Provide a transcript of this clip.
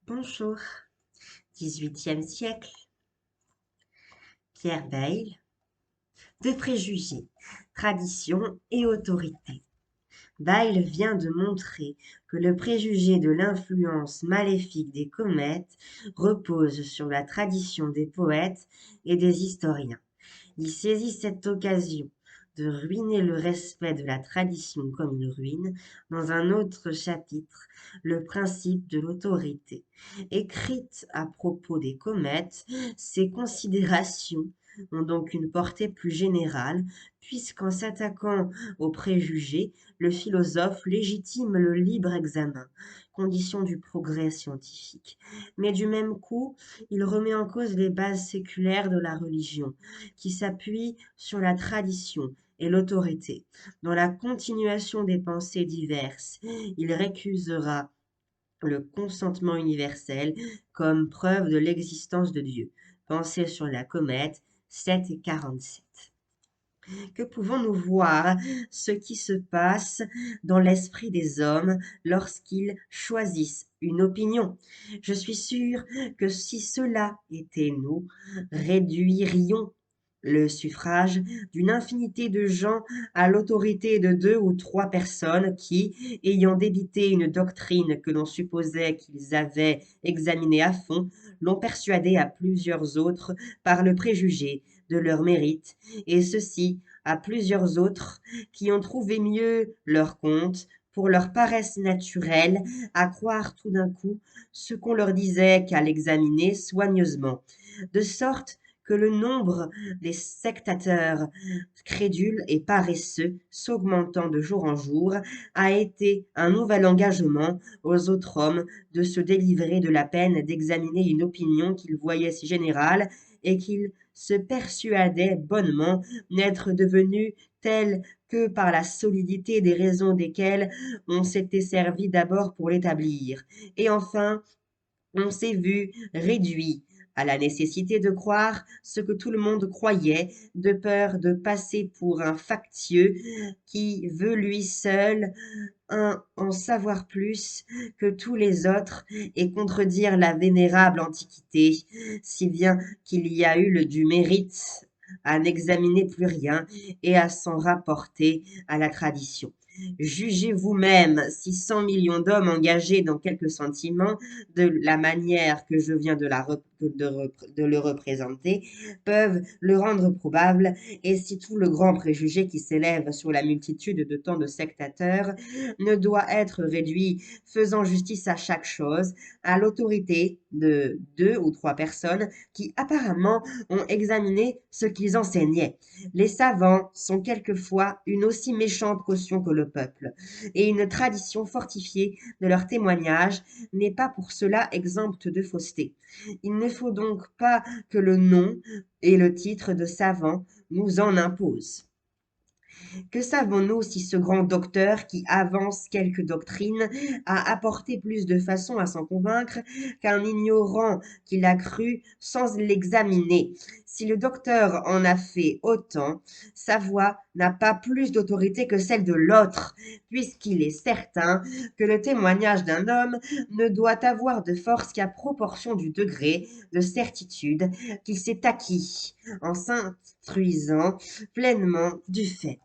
Bonjour. 18e siècle, Pierre Bayle. De préjugés, tradition et autorité. Bayle vient de montrer que le préjugé de l'influence maléfique des comètes repose sur la tradition des poètes et des historiens. Il saisit cette occasion de ruiner le respect de la tradition comme une ruine dans un autre chapitre, le principe de l'autorité. Écrite à propos des comètes, ces considérations ont donc une portée plus générale, puisqu'en s'attaquant aux préjugés, le philosophe légitime le libre examen, condition du progrès scientifique. Mais du même coup, il remet en cause les bases séculaires de la religion, qui s'appuie sur la tradition et l'autorité. Dans la continuation des pensées diverses, il récusera le consentement universel comme preuve de l'existence de Dieu. Pensée sur la comète 7 et 47. Que pouvons-nous voir ce qui se passe dans l'esprit des hommes lorsqu'ils choisissent une opinion? Je suis sûr que si cela était nous, réduirions le suffrage d'une infinité de gens à l'autorité de 2 ou 3 personnes qui, ayant débité une doctrine que l'on supposait qu'ils avaient examinée à fond, l'ont persuadée à plusieurs autres par le préjugé de leur mérite, et ceci à plusieurs autres qui ont trouvé mieux leur compte pour leur paresse naturelle à croire tout d'un coup ce qu'on leur disait qu'à l'examiner soigneusement, de sorte que le nombre des sectateurs crédules et paresseux, s'augmentant de jour en jour, a été un nouvel engagement aux autres hommes de se délivrer de la peine d'examiner une opinion qu'ils voyaient si générale et qu'ils se persuadaient bonnement n'être devenue telle que par la solidité des raisons desquelles on s'était servi d'abord pour l'établir. Et enfin, on s'est vu réduit à la nécessité de croire ce que tout le monde croyait, de peur de passer pour un factieux qui veut lui seul en savoir plus que tous les autres et contredire la vénérable Antiquité, si bien qu'il y a eu du mérite à n'examiner plus rien et à s'en rapporter à la tradition. Jugez vous-même si 100 millions d'hommes engagés dans quelques sentiments, de la manière que je viens de le représenter, peuvent le rendre probable, et si tout le grand préjugé qui s'élève sur la multitude de tant de sectateurs ne doit être réduit, faisant justice à chaque chose, à l'autorité de 2 ou 3 personnes qui apparemment ont examiné ce qu'ils enseignaient. Les savants sont quelquefois une aussi méchante caution que le peuple, et une tradition fortifiée de leurs témoignages n'est pas pour cela exempte de fausseté. Il ne faut donc pas que le nom et le titre de savant nous en imposent. Que savons-nous si ce grand docteur qui avance quelque doctrine a apporté plus de façons à s'en convaincre qu'un ignorant qui l'a cru sans l'examiner? Si le docteur en a fait autant, sa voix n'a pas plus d'autorité que celle de l'autre, puisqu'il est certain que le témoignage d'un homme ne doit avoir de force qu'à proportion du degré de certitude qu'il s'est acquis en s'instruisant pleinement du fait.